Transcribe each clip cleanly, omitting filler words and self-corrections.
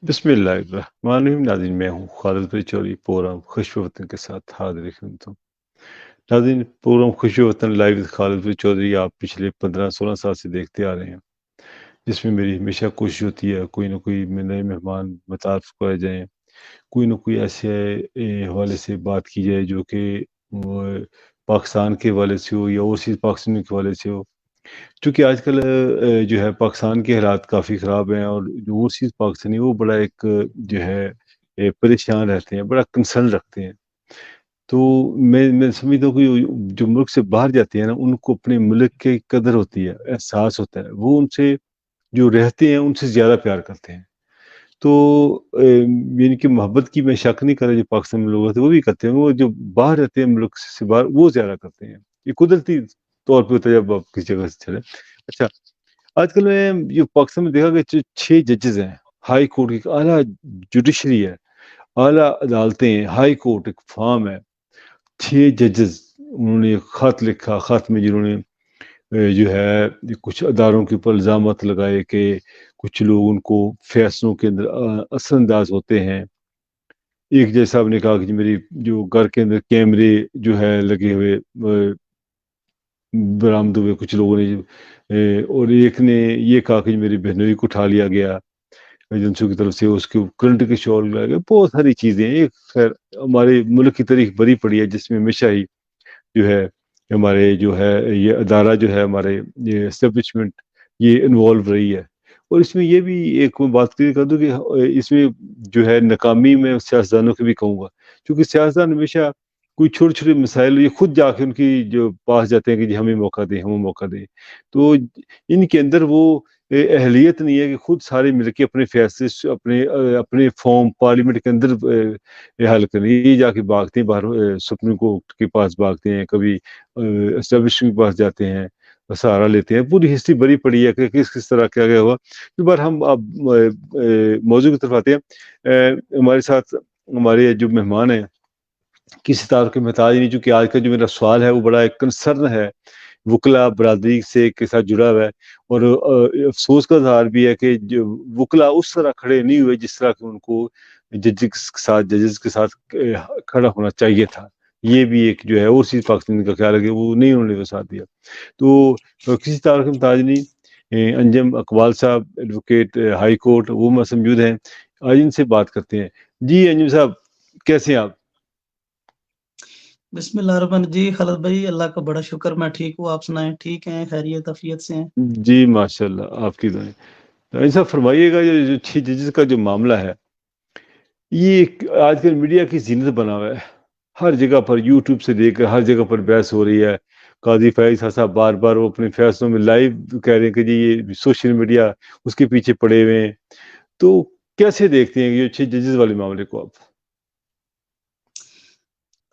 بسم اللہ الرحمن الرحیم ناظرین، میں ہوں خالد بھائی چوری، پروگرام خوش وطن کے ساتھ حاضر خدمت ہوں۔ ناظرین، پروگرام خوش وطن لائیو with خالد بھائی چودھری آپ پچھلے 15-16 سال سے دیکھتے آ رہے ہیں، جس میں میری ہمیشہ کوشش ہوتی ہے کوئی نہ کوئی نئے مہمان متعارف کرائے جائیں، کوئی نہ کوئی ایسے حوالے سے بات کی جائے جو کہ وہ پاکستان کے حوالے سے ہو یا اوورسیز پاکستانی کے حوالے سے ہو، چونکہ آج کل جو ہے پاکستان کے حالات کافی خراب ہیں، اور جو اوورسیز پاکستانی وہ بڑا ایک جو ہے پریشان رہتے ہیں، بڑا کنسرن رکھتے ہیں۔ تو میں سمجھتا ہوں کہ جو ملک سے باہر جاتے ہیں نا، ان کو اپنے ملک کی قدر ہوتی ہے، احساس ہوتا ہے، وہ ان سے جو رہتے ہیں ان سے زیادہ پیار کرتے ہیں۔ تو یعنی کہ محبت کی میں شک نہیں کر رہا، جو پاکستان میں لوگ ہوتے ہیں وہ بھی کرتے ہیں، وہ جو باہر رہتے ہیں ملک سے باہر وہ زیادہ کرتے ہیں، یہ قدرتی طور پہ ہوتا ہے جب آپ کسی جگہ سے چلے۔ اچھا، آج کل میں جو پاکستان میں دیکھا کہ 6 ججز ہیں، ہائی کورٹ کی اعلیٰ جوڈیشری ہے، اعلیٰ عدالتیں ہیں، ہائی کورٹ ایک فارم ہے، 6 ججز انہوں نے ایک خط لکھا، خط میں جنہوں نے جو ہے کچھ اداروں کے اوپر الزامات لگائے کہ کچھ لوگ ان کو فیصلوں کے اندر اثر انداز ہوتے ہیں۔ ایک جج صاحب نے کہا کہ میری جو گھر کے اندر کیمرے جو ہے لگے ہوئے برآمد ہوئے کچھ لوگوں نے، اور ایک نے یہ کہا کہ میری بہنوئی کو اٹھا لیا گیا ایجنسیوں کی طرف سے، اس کے کرنٹ کے شال لگائے گئے، بہت ساری چیزیں ہیں۔ ایک خیر ہمارے ملک کی تاریخ بڑی پڑی ہے جس میں ہمیشہ ہی جو ہے ہمارے جو ہے یہ ادارہ جو ہے ہمارے یہ اسٹیبلشمنٹ یہ انوالو رہی ہے، اور اس میں یہ بھی ایک میں بات کر دوں کہ اس میں جو ہے ناکامی میں سیاستدانوں کی بھی کہوں گا، کیونکہ سیاستدان ہمیشہ کوئی چھوٹے چھوٹے مسائل یہ خود جا کے ان کی جو پاس جاتے ہیں کہ جی ہمیں موقع دیں، ہمیں موقع دیں، تو ان کے اندر وہ اہلیت نہیں ہے کہ خود سارے مل کے اپنے فیصلے اپنے فارم پارلیمنٹ کے اندر حل کریں، یہ جا کے بھاگتے ہیں باہر، سپریم کورٹ کے پاس بھاگتے ہیں، کبھی اسٹیبلشمنٹ کے پاس جاتے ہیں، سہارا لیتے ہیں۔ پوری ہسٹری بڑی پڑی ہے کہ کس طرح کیا گیا ہوا۔ اس بار ہم اب موضوع کی طرف آتے ہیں۔ ہمارے ساتھ ہمارے جو مہمان ہیں کسی طرح کے محتاج نہیں، چونکہ آج کا جو میرا سوال ہے وہ بڑا ایک کنسرن ہے، وکلا برادری سے کے ساتھ جڑا ہوا ہے، اور افسوس کا اظہار بھی ہے کہ جو وکلا اس طرح کھڑے نہیں ہوئے جس طرح کہ ان کو ججز کے ساتھ کھڑا ہونا چاہیے تھا۔ یہ بھی ایک جو ہے اور چیز پاکستان کا خیال ہے کہ وہ نہیں انہوں نے وہ ساتھ دیا۔ تو کسی طرح کے محتاج نہیں، انجم اقبال صاحب ایڈوکیٹ ہائی کورٹ وہ موجود ہیں، آج ان سے بات کرتے ہیں۔ جی انجم صاحب، کیسے ہیں آپ؟ بسم اللہ الرحمن جی خالد بھائی، اللہ کا بڑا شکر، میں ٹھیک ہوں، آپ سنائیں ٹھیک ہیں، خیریت عافیت سے ہیں؟ جی ماشاء اللہ، آپ کی دعائیں۔ تو ایسا فرمائیے گا، جو 6 ججز کا جو معاملہ ہے یہ آج کل میڈیا کی زینت بنا ہوا ہے، ہر جگہ پر یوٹیوب سے لے کر ہر جگہ پر بحث ہو رہی ہے۔ قاضی فیض صاحب بار بار وہ اپنے فیصلوں میں لائیو کہہ رہے ہیں کہ جی یہ سوشل میڈیا اس کے پیچھے پڑے ہوئے ہیں، تو کیسے دیکھتے ہیں یہ 6 ججز والے معاملے کو آپ؟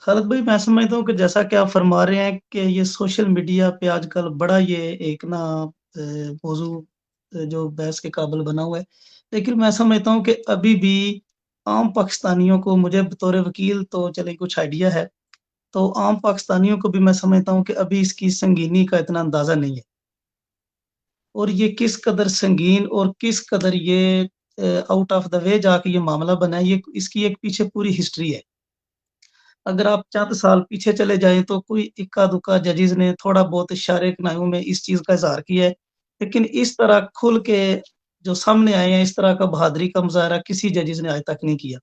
خالد بھائی، میں سمجھتا ہوں کہ جیسا کہ آپ فرما رہے ہیں کہ یہ سوشل میڈیا پہ آج کل بڑا یہ ایک نا موضوع جو بحث کے قابل بنا ہوا ہے، لیکن میں سمجھتا ہوں کہ ابھی بھی عام پاکستانیوں کو، مجھے بطور وکیل تو چلے کچھ آئیڈیا ہے، تو عام پاکستانیوں کو بھی میں سمجھتا ہوں کہ ابھی اس کی سنگینی کا اتنا اندازہ نہیں ہے، اور یہ کس قدر سنگین اور کس قدر یہ آؤٹ آف دا وے جا کے یہ معاملہ بنا ہے، یہ اس کی ایک پیچھے پوری ہسٹری ہے۔ اگر آپ چند سال پیچھے چلے جائیں تو کوئی اکا دکا ججز نے تھوڑا بہت اشارے کنایوں میں اس چیز کا اظہار کیا ہے، لیکن اس طرح کھل کے جو سامنے آئے ہیں، اس طرح کا بہادری کا مظاہرہ کسی ججز نے آج تک نہیں کیا۔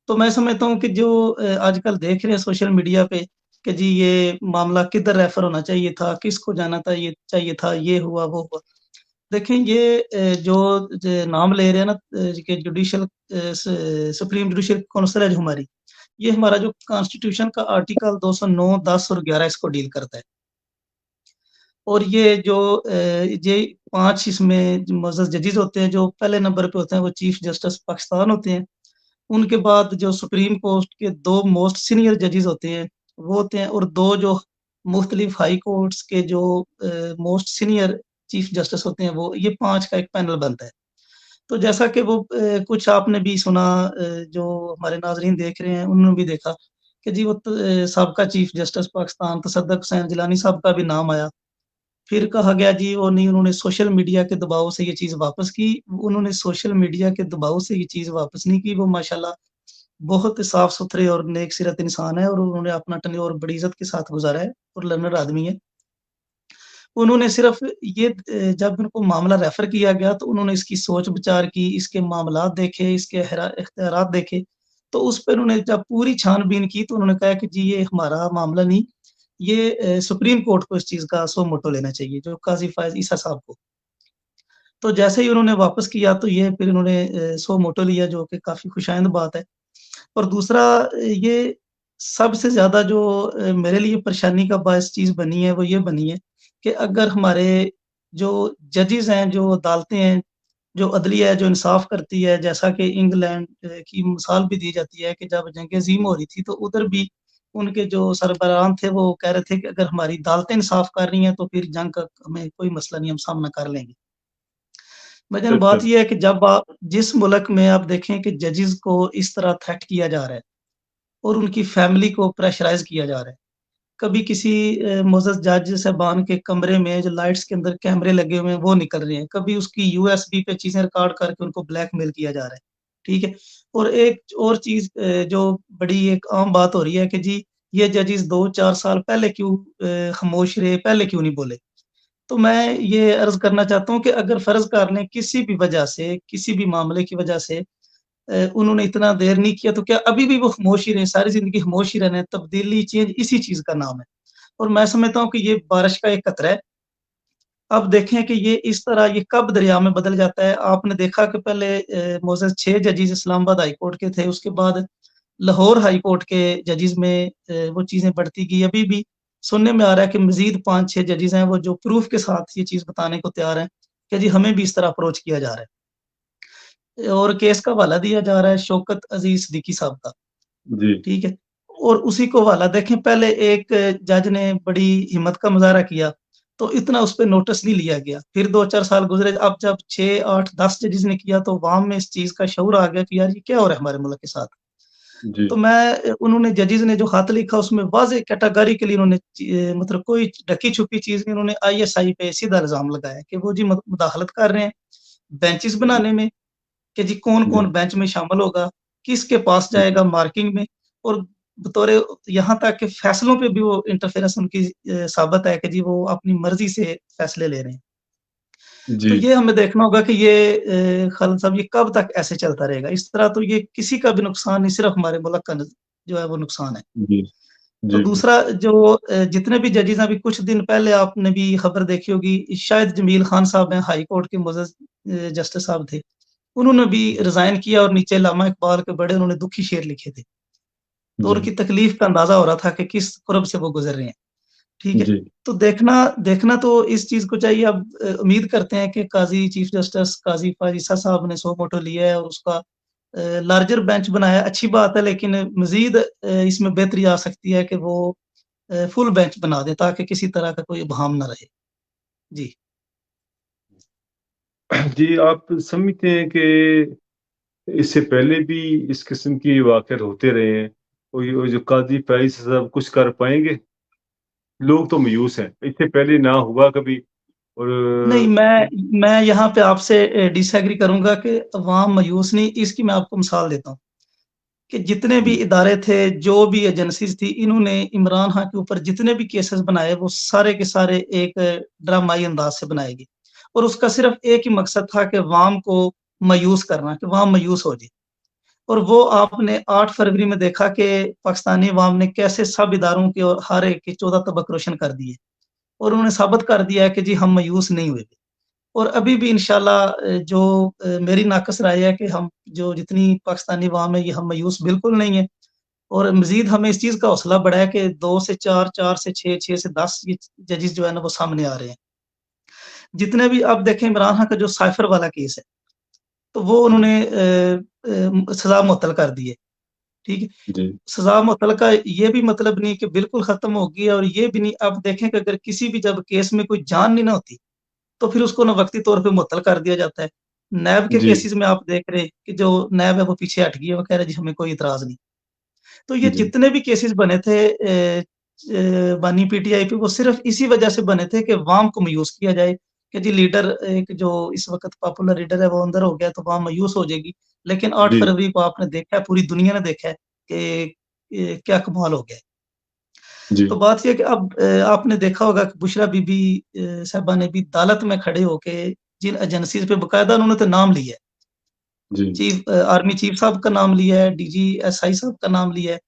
تو میں سمجھتا ہوں کہ جو آج کل دیکھ رہے ہیں سوشل میڈیا پہ کہ جی یہ معاملہ کدھر ریفر ہونا چاہیے تھا، کس کو جانا تھا، یہ چاہیے تھا، یہ ہوا وہ ہوا، دیکھیں یہ جو نام لے رہے ہیں نا کہ جوڈیشل سپریم جوڈیشل کونسل ہے جو ہماری، یہ ہمارا جو کانسٹیٹیوشن کا آرٹیکل 209، 10 اور 11 اس کو ڈیل کرتا ہے، اور یہ جو یہ 5 اس میں معزز ججز ہوتے ہیں، جو پہلے نمبر پہ ہوتے ہیں وہ چیف جسٹس پاکستان ہوتے ہیں، ان کے بعد جو سپریم کورٹ کے 2 موسٹ سینئر ججز ہوتے ہیں وہ ہوتے ہیں، اور 2 جو مختلف ہائی کورٹس کے جو موسٹ سینئر چیف جسٹس ہوتے ہیں، وہ یہ 5 کا ایک پینل بنتا ہے۔ تو جیسا کہ وہ کچھ آپ نے بھی سنا، جو ہمارے ناظرین دیکھ رہے ہیں انہوں نے بھی دیکھا کہ جی وہ سابقہ چیف جسٹس پاکستان تصدق حسین جیلانی صاحب کا بھی نام آیا، फिर कहा गया जी वो नहीं, उन्होंने सोशल मीडिया के दबाव से ये चीज़ वापस की। उन्होंने सोशल मीडिया के दबाव से ये चीज़ वापस नहीं की, वो माशाल्लाह बहुत साफ-सुथरे और नेक सीरत इंसान है और उन्होंने अपना टेन्योर बड़ी इज़्ज़त के साथ गुज़ारा है और लर्नर आदमी है। उन्होंने सिर्फ़ ये जब उनको मामला रेफ़र किया गया तो उन्होंने इसकी सोच-विचार की, इसके मामलात देखे, इसके इख्तियारात देखे, तो उस पे उन्होंने जब पूरी छान-बीन की तो उन्होंने कहा कि जी ये हमारा मामला नहीं, ये सुप्रीम कोर्ट को इस चीज़ का सो मोटो लेना चाहिए, जो काज़ी फ़ायज़ ईसा साहब को। तो जैसे ही उन्होंने वापस किया तो ये फिर उन्होंने सो मोटो लिया, जो कि काफ़ी खुशाइंद बात है। और दूसरा ये सबसे ज़्यादा जो मेरे लिए परेशानी का बायस चीज़ बनी है, वो ये बनी है कि अगर हमारे जो जजेज़ हैं, जो अदालतें हैं, जो अदलिया है, जो इंसाफ़ करती है, जैसा कि इंग्लैंड की मिसाल भी दी जाती है कि जब जंग-ए-अज़ीम हो रही थी, तो उधर भी उनके जो सरबराहान थे, वो कह रहे थे कि अगर हमारी अदालतें इंसाफ़ कर रही हैं, तो फिर जंग का हमें कोई मसला नहीं, हम सामना कर लेंगे। लेकिन अच्छा। बात ये है कि जब आप जिस मुल्क में आप देखें कि जजेज़ को इस तरह थ्रेट किया जा रहा है और उनकी फैमिली को प्रेशराइज़ किया जा रहा है। कभी किसी मुअज़्ज़ज़ जज साहबान के कमरे में जो लाइट्स के अंदर कैमरे लगे हुए हैं, वो निकल रहे हैं। कभी उसकी यूएसबी पे चीज़ें रिकॉर्ड करके उनको ब्लैकमेल किया जा रहा है। ठीक है? और एक और चीज़ जो बड़ी एक आम बात हो रही है कि जी, ये जजेस 2-4 साल पहले क्यों खामोश रहे, पहले क्यों नहीं बोले? तो मैं ये अर्ज़ करना चाहता हूँ कि अगर फ़र्ज़ कर लें किसी भी वजह से, किसी भी मामले की वजह से उन्होंने इतना देर नहीं किया, तो क्या अभी भी वो खामोश ही रहें, सारी ज़िंदगी खामोश ही रहना है? तब्दीली, चेंज इसी चीज़ का नाम है। और मैं समझता हूँ कि ये बारिश का एक कतरा है। अब देखें कि ये इस तरह ये कब दरिया में बदल जाता है। आपने देखा कि पहले मोज़ेस 6 जजेस इस्लामाबाद हाई कोर्ट के थे, उसके बाद लाहौर हाई कोर्ट के जजेस में वो चीज़ें बढ़ती गई। अभी भी सुनने में आ रहा है कि मज़ीद 5-6 जजेस हैं, वो जो प्रूफ़ के साथ ये चीज़ बताने को तैयार हैं कि जी हमें भी इस तरह अप्रोच किया जा रहा है। और केस का हवाला दिया जा रहा है शौकत अज़ीज़ सिद्दीकी साहब का। जी। ठीक है? और उसी को हवाला देखें, पहले एक जज ने बड़ी हिम्मत का मुज़ाहरा किया, तो इतना उस पे नोटिस नहीं लिया गया। फिर 2-4 साल गुज़रे, अब जब 6, 8, 10 जजेस ने किया तो अवाम में इस चीज़ का शऊर आ गया कि यार ये क्या हो रहा है हमारे मुल्क के साथ। जी। तो मैं उन्होंने जजेस ने जो खत लिखा उसमें वाज़ेह कैटेगोरिकली उन्होंने मतलब कोई ढकी-छुपी चीज़ नहीं, उन्होंने आईएसआई पे सीधा इल्ज़ाम लगाया कि वो जी मुदाखलत कर रहे हैं, बेंचेस बनाने में, कि जी जी। कौन-कौन बेंच में शामिल होगा, किसके पास जी। जाएगा मार्किंग में, और बतौर यहाँ तक कि फैसलों पे भी वो इंटरफेरेंस उनकी साबित है कि जी वो अपनी मर्ज़ी से फैसले ले रहे हैं। तो जी। ये हमें देखना होगा कि ये खालिद साहब ये कब तक ऐसे चलता रहेगा? इस तरह तो ये किसी का भी नुकसान नहीं, सिर्फ़ हमारे मुल्क का जो है वो नुकसान है। जी। तो जी। दूसरा जो जितने भी जजेस हैं, अभी कुछ दिन पहले आपने भी खबर देखी होगी, शायद जमील खान साहब हैं, हाई कोर्ट के मुअज़्ज़ज़ जस्टिस साहब थे। उन्होंने भी रिज़ाइन किया और नीचे अल्लामा इकबाल के बड़े उन्होंने दुखी शेर लिखे थे। तो जी। उनकी तकलीफ़ का अंदाज़ा हो रहा था कि किस कुर्ब से वो गुज़र रहे हैं, ठीक है? जी। तो देखना देखना तो इस चीज़ को चाहिए। अब उम्मीद करते हैं कि काज़ी चीफ़ जस्टिस काज़ी फ़ाज़िसा साहब ने सो मोटो लिया है और उसका लार्जर बेंच बनाया है, अच्छी बात है, लेकिन मज़ीद इसमें बेहतरी आ सकती है कि वो फुल बेंच बना दें ताकि किसी तरह का कोई इबहाम ना रहे। जी। जी, आप समझते हैं कि इससे पहले भी इस किस्म की वाक़यात होते रहे हैं और ये जो काज़ी प्राइस साहब कुछ कर पाएँगे? लोग तो मायूस हैं, इससे पहले ना हुआ कभी और नहीं, मैं यहाँ पे आपसे डिसएग्री करूँगा कि अवाम मायूस नहीं, इसकी मैं आपको मिसाल देता हूँ। कि जितने भी जी। इदारे थे, जो भी एजेंसीज़ थी, इन्होंने इमरान खान के ऊपर जितने भी केसेस बनाए, वो सारे के सारे एक ड्रामाई अंदाज़ से बनाए गए। और उसका सिर्फ़ एक ही मकसद था कि अवाम को मायूस करना, कि अवाम मायूस हो जाए। और वो आपने 8 फरवरी में देखा कि पाकिस्तानी अवाम ने कैसे सब इदारों के और हर एक के 14 तबक रोशन कर दिए। और उन्होंने साबित कर दिया है कि जी हम मायूस नहीं हुए। और अभी भी इंशाल्लाह जो मेरी नाक़िस राय है कि हम जो जितनी पाकिस्तानी अवाम है, ये हम मायूस बिल्कुल नहीं है। और मज़ीद हमें इस चीज़ का हौसला बढ़ा है कि 2 से 4, 4 से 6, 6 से 10 ये जजेस जो है ना वो सामने आ रहे हैं। जितने भी अब देखें इमरान खान का जो साइफ़र वाला केस है, तो वो उन्होंने सज़ा मुअत्तल कर दी है, ठीक है? जी। सज़ा मुअत्तल का ये भी मतलब नहीं कि बिल्कुल ख़त्म हो गई है, और ये भी नहीं, अब देखें कि अगर किसी भी जब केस में कोई जान नहीं ना होती, तो फिर उसको ना वक़्ती तौर पे मुअत्तल कर दिया जाता है। नैब के जी। केसेज़ में आप देख रहे हैं कि जो नैब है वो पीछे हट गई है, वो कह रहा है जी हमें कोई इतराज़ नहीं। तो ये जी। जितने भी केसेस बने थे बानी पीटीआई पे वो सिर्फ इसी वजह से बने थे कि वाम को मायूस किया जाए कि जी लीडर एक जो इस वक़्त पॉपुलर लीडर है वो अंदर हो गया तो वाम मायूस हो जाएगी। लेकिन 8 जी, फरवरी को आपने देखा है, पूरी दुनिया ने देखा है कि क्या कमाल हो गया है। तो जी, बात ये है कि अब आपने देखा होगा कि बुशरा बीबी साहिबा ने भी अदालत में खड़े होके जिन एजेंसीज़ पे बाकायदा उन्होंने तो नाम लिया है। जी, आर्मी चीफ साहब का नाम लिया है, डीजीएसआई साहब का नाम लिया है,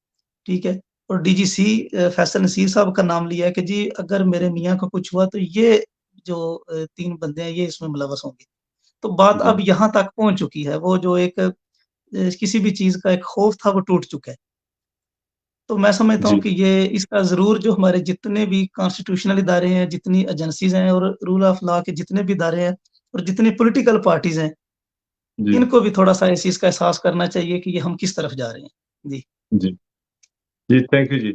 ठीक है? और डीजीसी फैसल नसीर साहब का नाम लिया है कि जी अगर मेरे मियाँ को कुछ हुआ तो ये जो 3 बंदे हैं ये इसमें मुलव्वस होंगे। तो बात जी, अब यहाँ तक पहुँच चुकी है, वो जो एक किसी भी चीज़ का एक खौफ था वो टूट चुका है। तो मैं समझता हूँ जी, कि ये इसका ज़रूर जो हमारे जितने भी कॉन्स्टिट्यूशनल इदारे हैं, जितनी एजेंसीज़ हैं और रूल ऑफ लॉ के जितने भी इदारे हैं और जितनी पॉलिटिकल पार्टीज़ हैं, जी, इनको भी थोड़ा-सा इस चीज़ का एहसास करना चाहिए कि ये हम किस तरफ जा रहे हैं। जी। जी, जी, थैंक यू जी।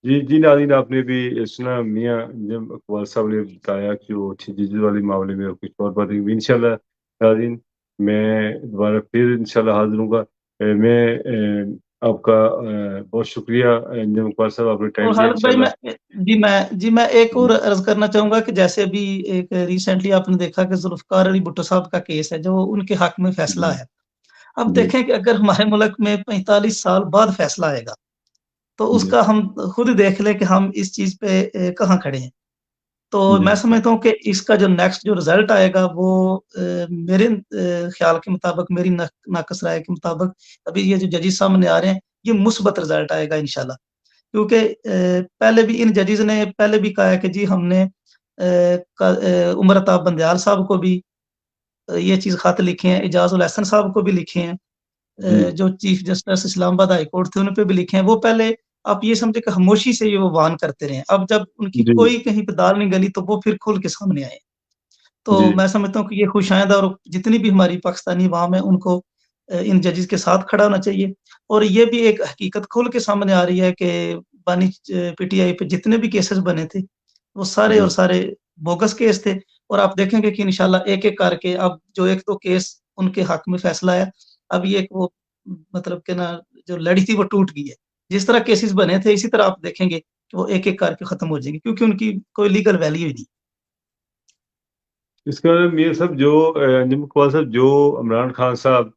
जी, जी नाज़रीन आपने भी सुना मियाँ जब इकबाल साहब ने बताया कि वो चीज़ वाले मामले में और कुछ और बातें हुई। इंशाल्लाह नाज़रीन मैं दोबारा फिर इंशाल्लाह हाज़िर होऊँगा। आपका बहुत शुक्रिया जब इकबाल साहब आपने टाइम और दिया हारिस भाई इंशाल्लाह। मैं एक और जी, अर्ज़ करना चाहूँगा कि जैसे अभी एक रिसेंटली आपने देखा कि ज़ुल्फ़िकार अली भुट्टो साहब का केस है, जो उनके हक में फैसला जी, है। अब जी, देखें कि अगर हमारे मुल्क में 45 साल बाद फैसला आएगा, तो जी, उसका हम खुद देख लें कि हम इस चीज़ पे कहाँ खड़े हैं। तो जी, मैं समझता हूँ कि इसका जो नेक्स्ट जो रिज़ल्ट आएगा वो मेरे ख़्याल के मुताबिक मेरी नाक़िस राय के मुताबिक अभी ये जो जजेस सामने आ रहे हैं, ये मुस्बत रिज़ल्ट आएगा इंशाल्लाह। क्योंकि पहले भी इन जजेस ने पहले भी कहा है कि जी हमने उमर अताब बंदयाल साहब को भी ये चीज़ ख़त लिखे हैं, एजाज़ उल एहसन साहब को भी लिखे हैं। जी, जो chief justice Islamabad high court थे, उन पे भी लिखे हैं। वो पहले आप ये समझे कि खामोशी से ये वो वार्न करते रहे हैं। अब जब उनकी जी, कोई कहीं पे दाल नहीं गली, तो वो फिर खुल के सामने आए। तो जी, मैं समझता हूँ कि ये खुशाइंद और जितनी भी हमारी पाकिस्तानी अवाम है, उनको इन जजेस के साथ खड़ा होना चाहिए। और ये भी एक हकीकत खुल के सामने आ रही है कि बानी पीटीआई पे जितने भी केसेस बने थे, वो सारे और जी, सारे बोगस केस थे। और आप देखेंगे कि इंशाल्लाह एक-एक करके अब जो 1-2 केस उनके हक में फैसला आया, अब ये एक वो मतलब कि ना जो लड़ी थी वो टूट गई है। जिस तरह केसेस बने थे, इसी तरह आप देखेंगे कि वो एक-एक करके खत्म हो जाएँगे, क्योंकि उनकी कोई लीगल वैल्यू ही नहीं। इसका मतलब मियाँ साहब जो अंजुम इकबाल साहब जो इमरान खान साहब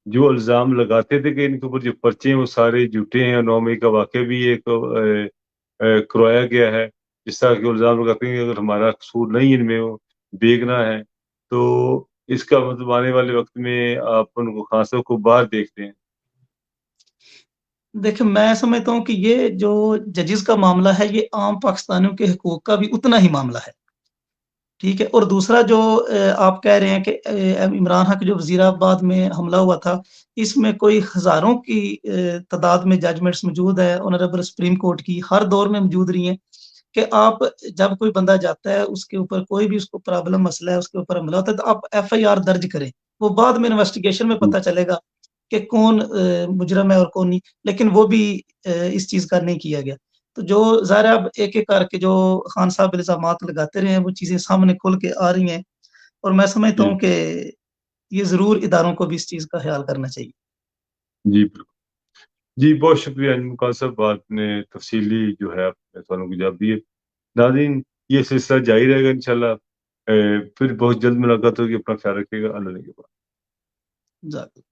जो इल्ज़ाम लगाते थे कि इनके ऊपर जो पर्चे हैं वो सारे झूठे हैं और 9 मई का वाक़या भी एक करवाया गया है। जिस तरह के इल्ज़ाम लगाते हैं कि अगर हमारा कसूर नहीं इनमें वो बेगुनाह है, तो इसका मतलब आने वाले वक़्त में आप उनको खान साहब को बाहर देखते हैं। देखिए, मैं समझता हूँ कि ये जो जजेस का मामला है, ये आम पाकिस्तानियों के हकूक का भी उतना ही मामला है, ठीक है? और दूसरा जो आप कह रहे हैं कि इमरान खान के जो वज़ीराबाद में हमला हुआ था, इसमें कोई हज़ारों की तादाद में जजमेंट्स मौजूद है, ऑनरेबल सुप्रीम कोर्ट की, हर दौर में मौजूद रही हैं, कि आप जब कोई बंदा जाता है, उसके ऊपर कोई भी उसको प्रॉब्लम मसला है, उसके ऊपर हमला होता है, तो आप एफआईआर दर्ज करें। वो बाद में इन्वेस्टिगेशन में जी, पता चलेगा कि कौन मुजरिम है और कौन नहीं, लेकिन वो भी इस चीज़ का नहीं किया गया। तो जो ज़ाहिर है अब एक-एक करके जो खान साहब इल्ज़ामात लगाते रहे हैं, वो चीज़ें सामने खुल के आ रही हैं और मैं समझता जी, हूँ कि ये ज़रूर इदारों को भी इस चीज़ का ख़्याल करना चाहिए। जी, बिल्कुल। जी, बहुत शुक्रिया अंजुम इकबाल साहब आपने तफ़सीली जो है अपने सवालों के जवाब दिए। नाज़रीन ये सिलसिला जारी रहेगा इंशाल्लाह। फिर बहुत जल्द मुलाकात होगी। अपना ख़्याल रखिएगा। अल्लाह ने के बाद। ज़ाहिर